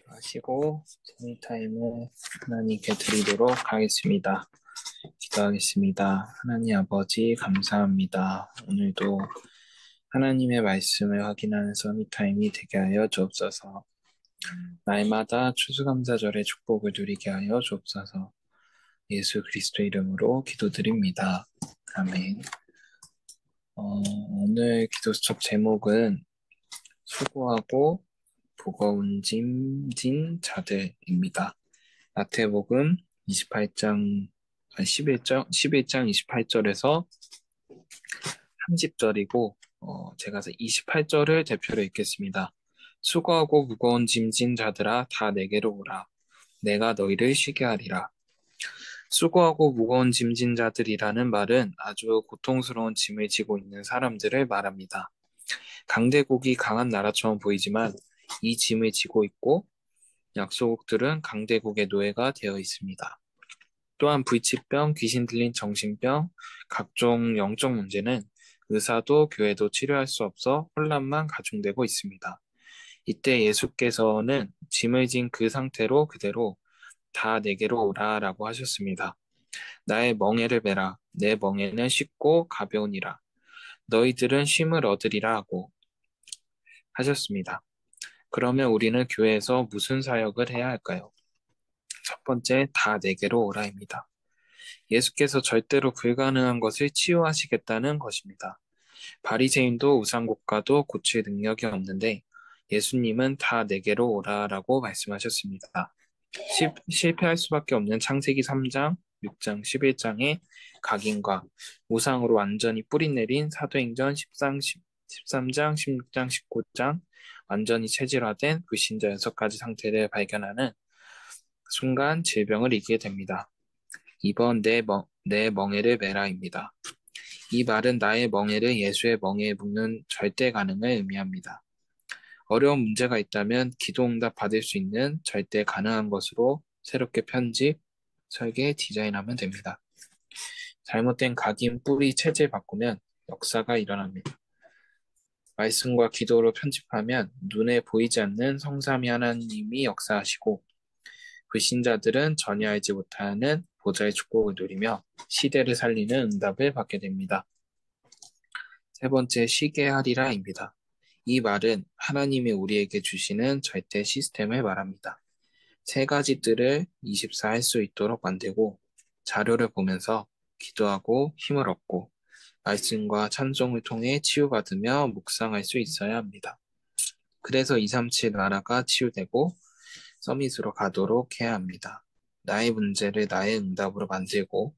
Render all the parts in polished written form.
하시고 재미타임을 하나님께 드리도록 하겠습니다. 기도하겠습니다. 하나님 아버지 감사합니다. 오늘도 하나님의 말씀을 확인하는 서밋타임이 되게 하여 주옵소서. 날마다 추수감사절의 축복을 누리게 하여 주옵소서. 예수 그리스도 이름으로 기도드립니다. 아멘. 오늘 기도 수첩 제목은 수고하고 무거운 짐진 자들입니다. 마태복음 28장 11장 28절에서 30절이고 제가 28절을 대표로 읽겠습니다. 수고하고 무거운 짐진 자들아 다 내게로 오라. 내가 너희를 쉬게 하리라. 수고하고 무거운 짐진 자들이라는 말은 아주 고통스러운 짐을 지고 있는 사람들을 말합니다. 강대국이 강한 나라처럼 보이지만 이 짐을 지고 있고 약소국들은 강대국의 노예가 되어 있습니다. 또한 불치병, 귀신 들린 정신병, 각종 영적 문제는 의사도 교회도 치료할 수 없어 혼란만 가중되고 있습니다. 이때 예수께서는 짐을 진 그 상태로 그대로 다 내게로 오라라고 하셨습니다. 나의 멍에를 메라. 내 멍에는 쉽고 가벼우니라. 너희들은 쉼을 얻으리라 하고 하셨습니다. 그러면 우리는 교회에서 무슨 사역을 해야 할까요? 첫 번째, 다 내게로 오라입니다. 예수께서 절대로 불가능한 것을 치유하시겠다는 것입니다. 바리새인도 우상국가도 고칠 능력이 없는데 예수님은 다 내게로 오라라고 말씀하셨습니다. 실패할 수밖에 없는 창세기 3장, 6장, 11장의 각인과 우상으로 완전히 뿌리내린 사도행전 13장, 16장, 19장 완전히 체질화된 불신자 6가지 상태를 발견하는 순간 질병을 이기게 됩니다. 2번 내 멍에를 메라입니다. 이 말은 나의 멍에를 예수의 멍에에 묶는 절대 가능을 의미합니다. 어려운 문제가 있다면 기도 응답 받을 수 있는 절대 가능한 것으로 새롭게 편집, 설계, 디자인하면 됩니다. 잘못된 각인, 뿌리, 체질 바꾸면 역사가 일어납니다. 말씀과 기도로 편집하면 눈에 보이지 않는 성삼위 하나님이 역사하시고 불신자들은 전혀 알지 못하는 보좌의 축복을 누리며 시대를 살리는 응답을 받게 됩니다. 세 번째, 쉬게 하리라입니다. 이 말은 하나님이 우리에게 주시는 절대 시스템을 말합니다. 세 가지 뜰을 24 할 수 있도록 만들고 자료를 보면서 기도하고 힘을 얻고 말씀과 찬송을 통해 치유받으며 묵상할 수 있어야 합니다. 그래서 237 나라가 치유되고 서밋으로 가도록 해야 합니다. 나의 문제를 나의 응답으로 만들고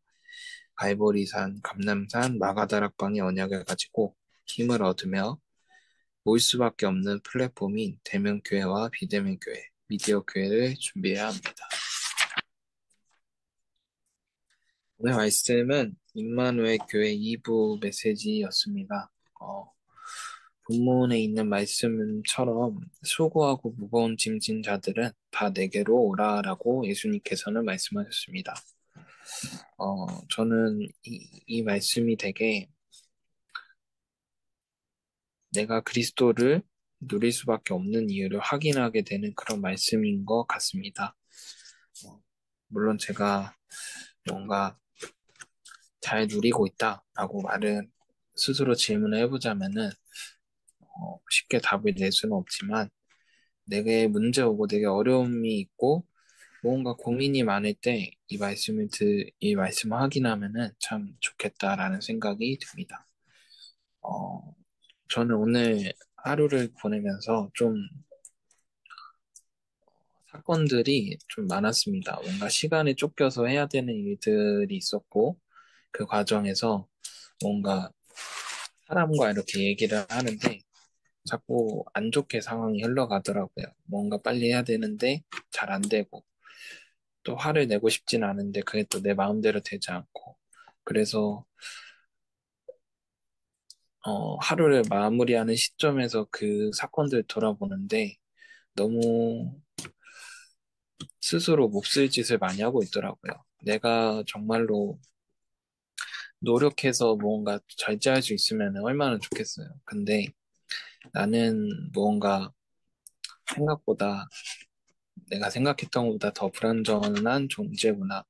갈보리산, 감남산, 마가다락방의 언약을 가지고 힘을 얻으며 모일 수밖에 없는 플랫폼인 대면교회와 비대면교회, 미디어교회를 준비해야 합니다. 오늘 말씀은 임마누엘 교회 2부 메시지였습니다. 본문에 있는 말씀처럼 수고하고 무거운 짐진 자들은 다 내게로 오라라고 예수님께서는 말씀하셨습니다. 저는 이 말씀이 되게 내가 그리스도를 누릴 수밖에 없는 이유를 확인하게 되는 그런 말씀인 것 같습니다. 물론 제가 뭔가 잘 누리고 있다라고 말은 스스로 질문을 해보자면은 쉽게 답을 낼 수는 없지만 내게 문제 오고 내게 어려움이 있고 뭔가 고민이 많을 때 이 말씀을 확인하면은 참 좋겠다라는 생각이 듭니다. 어, 저는 오늘 하루를 보내면서 좀 사건들이 좀 많았습니다. 뭔가 시간에 쫓겨서 해야 되는 일들이 있었고, 그 과정에서 뭔가 사람과 이렇게 얘기를 하는데 자꾸 안 좋게 상황이 흘러가더라고요. 뭔가 빨리 해야 되는데 잘 안 되고, 또 화를 내고 싶진 않은데 그게 또 내 마음대로 되지 않고, 그래서 하루를 마무리하는 시점에서 그 사건들 돌아보는데 너무 스스로 몹쓸 짓을 많이 하고 있더라고요. 내가 정말로 노력해서 뭔가 절제할 수 있으면 얼마나 좋겠어요. 근데 나는 뭔가 생각보다 내가 생각했던 것보다 더 불완전한 존재구나.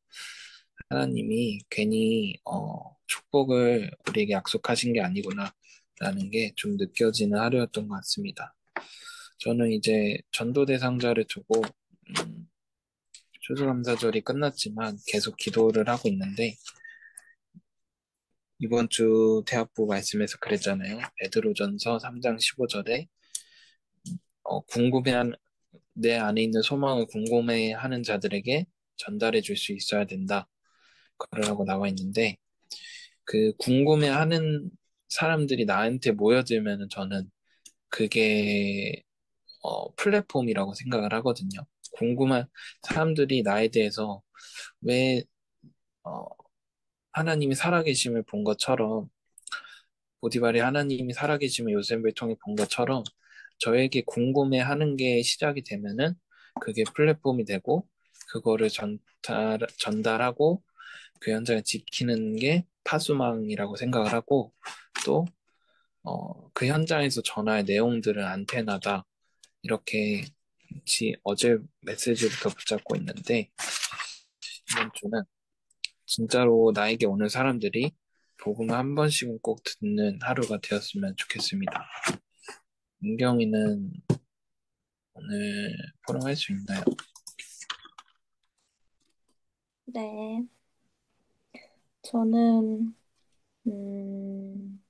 하나님이 괜히 축복을 우리에게 약속하신 게 아니구나 라는 게 좀 느껴지는 하루였던 것 같습니다. 저는 이제 전도 대상자를 두고 음, 추수감사절이 끝났지만 계속 기도를 하고 있는데 이번 주 대학부 말씀에서 그랬잖아요. 베드로전서 3장 15절에 궁금해한 내 안에 있는 소망을 궁금해하는 자들에게 전달해 줄 수 있어야 된다. 그러라고 나와 있는데 그 궁금해하는 사람들이 나한테 모여들면 저는 그게 플랫폼이라고 생각을 하거든요. 궁금한 사람들이 나에 대해서 왜 어, 하나님이 살아계심을 본 것처럼 보디발이 하나님이 살아계심을 요셉을 통해 본 것처럼 저에게 궁금해하는 게 시작이 되면은 그게 플랫폼이 되고 그거를 전달하고 그 현장을 지키는 게 파수망이라고 생각을 하고 또 그 현장에서 전할 내용들은 안테나다 이렇게 어제 메시지부터 붙잡고 있는데 이번 주는 진짜로 나에게 오는 사람들이 복음을 한 번씩은 꼭 듣는 하루가 되었으면 좋겠습니다. 은경이는 오늘 포럼할 수 있나요? 네, 저는 음,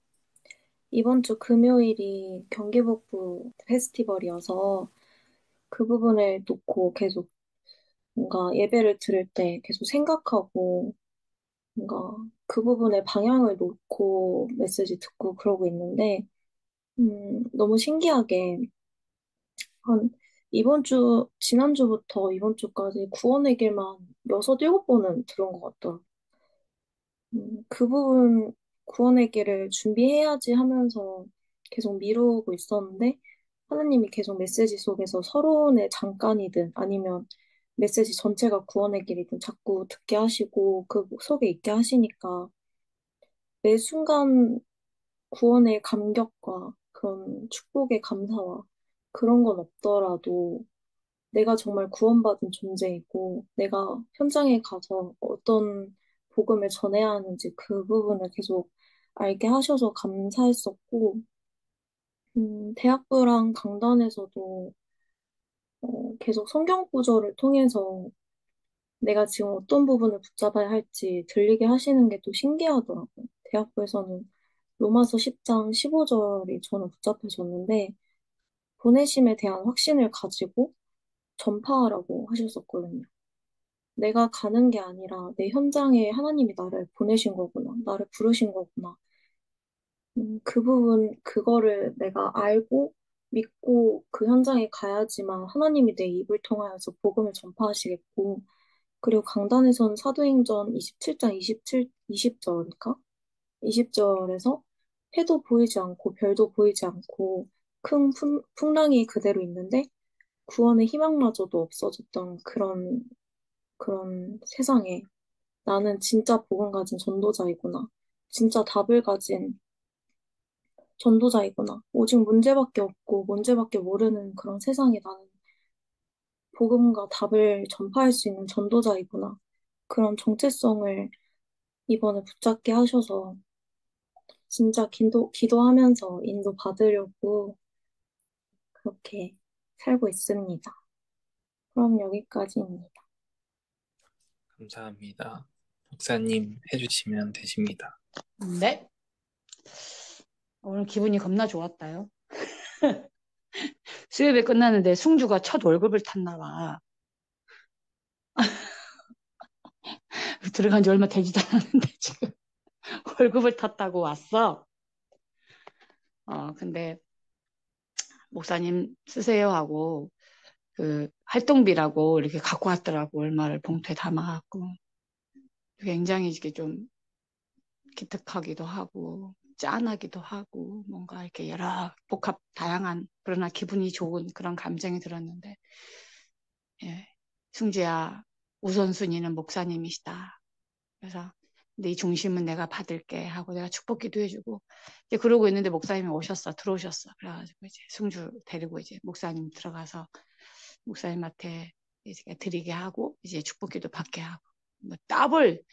이번 주 금요일이 경기북부 페스티벌이어서 그 부분을 놓고 계속 뭔가 예배를 들을 때 계속 생각하고 뭔가 그 부분에 방향을 놓고 메시지 듣고 그러고 있는데 너무 신기하게 한 지난주부터 이번 주까지 구원의 길만 6, 7번은 들은 것 같더라고요. 그 부분 구원의 길을 준비해야지 하면서 계속 미루고 있었는데 하나님이 계속 메시지 속에서 서론의 잠깐이든 아니면 메시지 전체가 구원의 길이든 자꾸 듣게 하시고 그 속에 있게 하시니까 매 순간 구원의 감격과 그런 축복의 감사와 그런 건 없더라도 내가 정말 구원받은 존재이고 내가 현장에 가서 어떤 복음을 전해야 하는지 그 부분을 계속 알게 하셔서 감사했었고, 대학부랑 강단에서도 계속 성경 구절을 통해서 내가 지금 어떤 부분을 붙잡아야 할지 들리게 하시는 게 또 신기하더라고요. 대학부에서는 로마서 10장 15절이 저는 붙잡혀졌는데, 보내심에 대한 확신을 가지고 전파하라고 하셨었거든요. 내가 가는 게 아니라 내 현장에 하나님이 나를 보내신 거구나. 나를 부르신 거구나. 그 부분, 그거를 내가 알고 믿고 그 현장에 가야지만 하나님이 내 입을 통하여서 복음을 전파하시겠고, 그리고 강단에서는 사도행전 27장 20절이니까 20절에서 해도 보이지 않고 별도 보이지 않고 큰 풍랑이 그대로 있는데 구원의 희망마저도 없어졌던 그런 세상에 나는 진짜 복음 가진 전도자이구나. 진짜 답을 가진 전도자이구나. 오직 문제밖에 없고 문제밖에 모르는 그런 세상에 나는 복음과 답을 전파할 수 있는 전도자이구나. 그런 정체성을 이번에 붙잡게 하셔서 진짜 기도하면서 인도 받으려고 그렇게 살고 있습니다. 그럼 여기까지입니다. 감사합니다. 목사님 해주시면 되십니다. 네. 오늘 기분이 겁나 좋았다요. 수요일에 끝났는데 승주가 첫 월급을 탔나 봐. 들어간 지 얼마 되지도 않았는데 지금 월급을 탔다고 왔어. 근데 목사님 쓰세요 하고 그 활동비라고 이렇게 갖고 왔더라고. 얼마를 봉투에 담아갖고. 굉장히 이게 좀 기특하기도 하고 짠하기도 하고 뭔가 이렇게 여러 복합 다양한 그러나 기분이 좋은 그런 감정이 들었는데 예, 승주야 우선순위는 목사님이시다. 그래서 근데 이 중심은 내가 받을게 하고 내가 축복 기도해주고 이제 그러고 있는데 목사님이 들어오셨어. 그래가지고 이제 승주 데리고 이제 목사님 들어가서 목사님한테 제가 드리게 하고 이제 축복기도 받게 하고 뭐 더블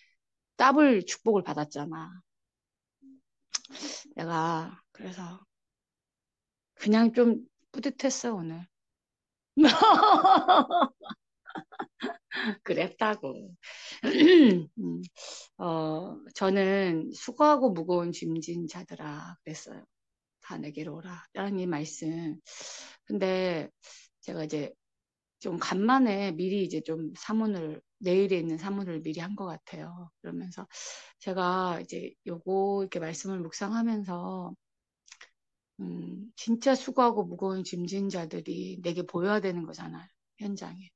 축복을 받았잖아. 내가 그래서 그냥 좀 뿌듯했어 오늘. 그랬다고. 음, 저는 수고하고 무거운 짐진 자들아 그랬어요. 다 내게로 오라. 라는 이 말씀. 근데 제가 이제 좀 간만에 미리 이제 좀 내일에 있는 사문을 미리 한 것 같아요. 그러면서 제가 이제 요거 이렇게 말씀을 묵상하면서, 진짜 수고하고 무거운 짐진 자들이 내게 보여야 되는 거잖아요. 현장에.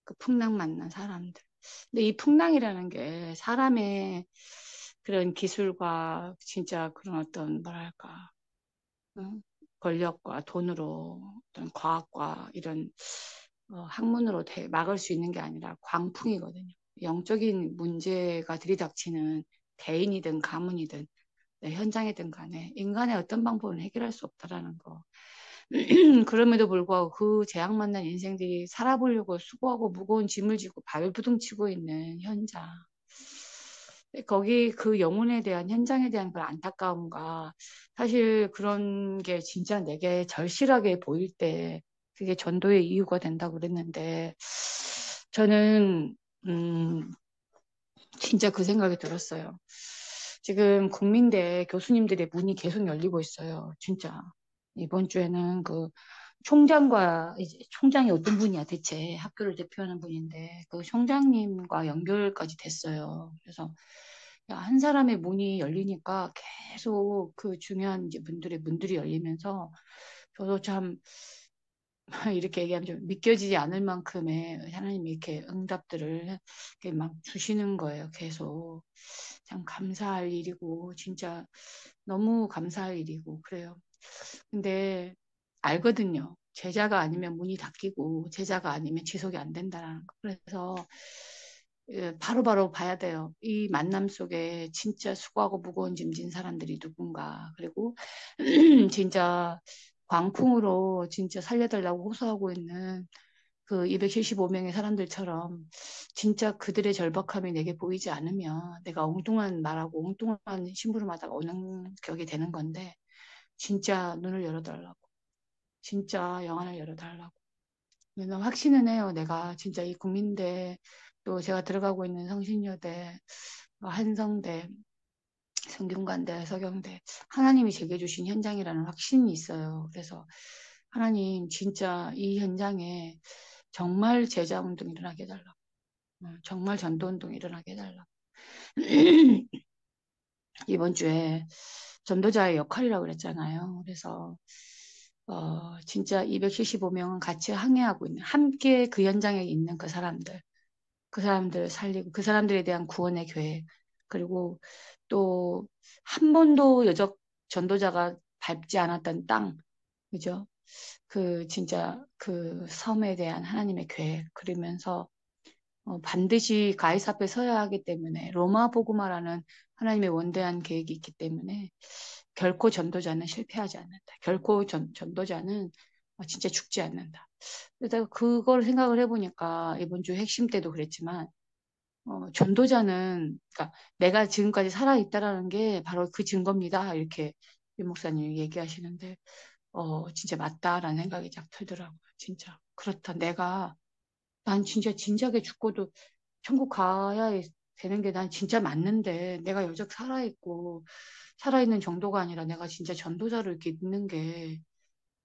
그 풍랑 만난 사람들. 근데 이 풍랑이라는 게 사람의 그런 기술과 진짜 그런 어떤 뭐랄까, 응? 권력과 돈으로 어떤 과학과 이런 학문으로 막을 수 있는 게 아니라 광풍이거든요. 영적인 문제가 들이닥치는 개인이든 가문이든 현장이든 간에 인간의 어떤 방법은 해결할 수 없다라는 거. 그럼에도 불구하고 그 재앙 만난 인생들이 살아보려고 수고하고 무거운 짐을 지고 발부둥치고 있는 현장. 거기 그 영혼에 대한 현장에 대한 그 안타까움과 사실 그런 게 진짜 내게 절실하게 보일 때 그게 전도의 이유가 된다고 그랬는데 저는 진짜 그 생각이 들었어요. 지금 국민대 교수님들의 문이 계속 열리고 있어요. 진짜. 이번 주에는 그 총장과, 이제 총장이 어떤 분이야, 대체. 학교를 대표하는 분인데, 그 총장님과 연결까지 됐어요. 그래서, 야, 한 사람의 문이 열리니까 계속 그 중요한 이제 분들의 문들이 열리면서, 저도 참, 이렇게 얘기하면 좀 믿겨지지 않을 만큼의 하나님이 이렇게 응답들을 이렇게 막 주시는 거예요, 계속. 참 감사할 일이고, 진짜 너무 감사할 일이고, 그래요. 근데 알거든요. 제자가 아니면 문이 닫히고, 제자가 아니면 지속이 안 된다는 거. 그래서 바로바로 봐야 돼요. 이 만남 속에 진짜 수고하고 무거운 짐진 사람들이 누군가. 그리고 진짜 광풍으로 진짜 살려달라고 호소하고 있는 그 275명의 사람들처럼 진짜 그들의 절박함이 내게 보이지 않으면 내가 엉뚱한 말하고 엉뚱한 심부름하다가 오는 격이 되는 건데 진짜 눈을 열어달라고. 진짜 영안을 열어달라고. 왜냐면 확신은 해요. 내가 진짜 이 국민대 또 제가 들어가고 있는 성신여대, 한성대, 성균관대, 서경대 하나님이 제게 주신 현장이라는 확신이 있어요. 그래서 하나님 진짜 이 현장에 정말 제자 운동이 일어나게 해달라고. 정말 전도 운동이 일어나게 해달라고. 이번 주에 전도자의 역할이라고 그랬잖아요. 그래서 진짜 275명은 같이 항해하고 있는, 함께 그 현장에 있는 그 사람들 살리고, 그 사람들에 대한 구원의 계획, 그리고 또 한 번도 여적 전도자가 밟지 않았던 땅, 그죠? 그 진짜 그 섬에 대한 하나님의 계획, 그러면서 반드시 가이사 앞에 서야 하기 때문에 로마 복음화라는 하나님의 원대한 계획이 있기 때문에 결코 전도자는 실패하지 않는다. 결코 전도자는 진짜 죽지 않는다. 그래서 그걸 생각을 해보니까 이번 주 핵심 때도 그랬지만 전도자는 그러니까 내가 지금까지 살아있다라는 게 바로 그 증거입니다. 이렇게 유 목사님이 얘기하시는데 진짜 맞다라는 생각이 쫙 들더라고요. 진짜 그렇다. 난 진짜 진작에 죽고도 천국 가야 되는 게 난 진짜 맞는데 내가 여적 살아있고 살아있는 정도가 아니라 내가 진짜 전도자를 이렇게 있는 게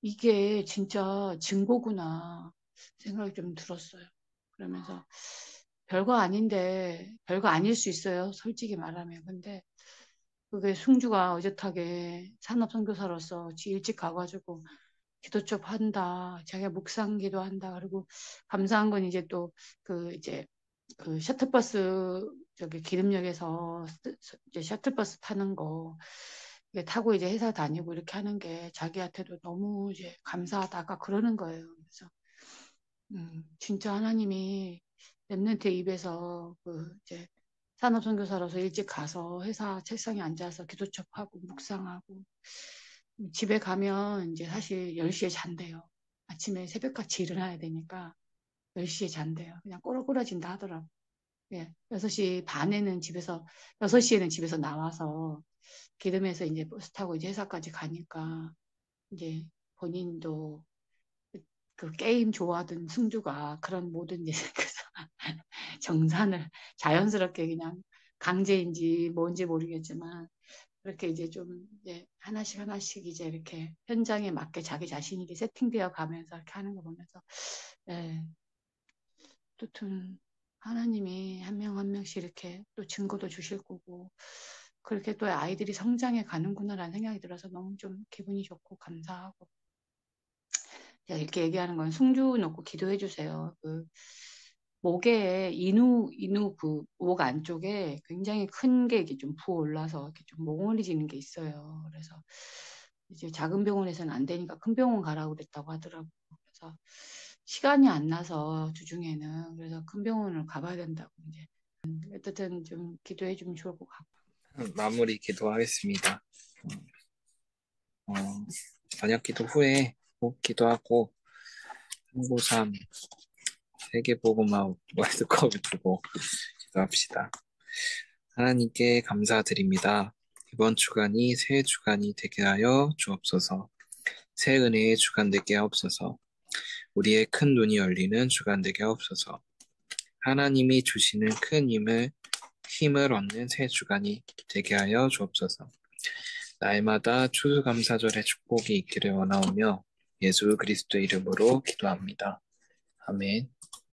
이게 진짜 증거구나 생각이 좀 들었어요. 그러면서 별거 아닌데 별거 아닐 수 있어요. 솔직히 말하면. 근데 그게 승주가 의젓하게 산업선교사로서 일찍 가가지고 기도 쪽 한다. 자기가 묵상 기도한다. 그리고 감사한 건 이제 또 이제 그 셔틀버스 저기 기름역에서 이제 셔틀버스 타는 거 이게 타고 이제 회사 다니고 이렇게 하는 게 자기한테도 너무 이제 감사하다가 그러는 거예요. 그래서 진짜 하나님이 랩런트 입에서 이제 산업선교사로서 일찍 가서 회사 책상에 앉아서 기도첩하고 묵상하고 집에 가면 이제 사실 10시에 잔대요. 아침에 새벽같이 일어나야 되니까 10시에 잔대요. 그냥 꼬라꼬라진다 하더라고. 예, 6시 반에는 집에서, 6시에는 집에서 나와서 기름에서 이제 버스 타고 이제 회사까지 가니까 이제 본인도 그 게임 좋아하던 승주가 그런 모든 이제 그 정산을 자연스럽게 그냥 강제인지 뭔지 모르겠지만 그렇게 이제 좀 이제 하나씩 하나씩 이제 이렇게 현장에 맞게 자기 자신이 이렇게 세팅되어 가면서 이렇게 하는 거 보면서 예, 어쨌든 하나님이 한 명 한 명씩 이렇게 또 증거도 주실 거고 그렇게 또 아이들이 성장해 가는구나라는 생각이 들어서 너무 좀 기분이 좋고 감사하고 제가 이렇게 얘기하는 건 승주 놓고 기도해 주세요. 그 목에 인후 그 목 안쪽에 굉장히 큰 게 이렇게 좀 부어올라서 이렇게 좀 몽골해지는 게 있어요. 그래서 이제 작은 병원에서는 안 되니까 큰 병원 가라고 그랬다고 하더라고요. 그래서 시간이 안 나서 주중에는 그래서 큰 병원을 가봐야 된다고 이제 어쨌든 좀 기도해 주면 좋을 것 같고. 마무리 기도하겠습니다. 어, 저녁 기도 후에 꼭 기도하고 393 세계복음화 월드컵을 두고 기도합시다. 하나님께 감사드립니다. 이번 주간이 새 주간이 되게 하여 주옵소서. 새 은혜의 주간 되게 하옵소서. 우리의 큰 눈이 열리는 주간 되게 하옵소서. 하나님이 주시는 큰 힘을 얻는 새 주간이 되게 하여 주옵소서. 날마다 추수감사절의 축복이 있기를 원하오며 예수 그리스도의 이름으로 기도합니다. 아멘.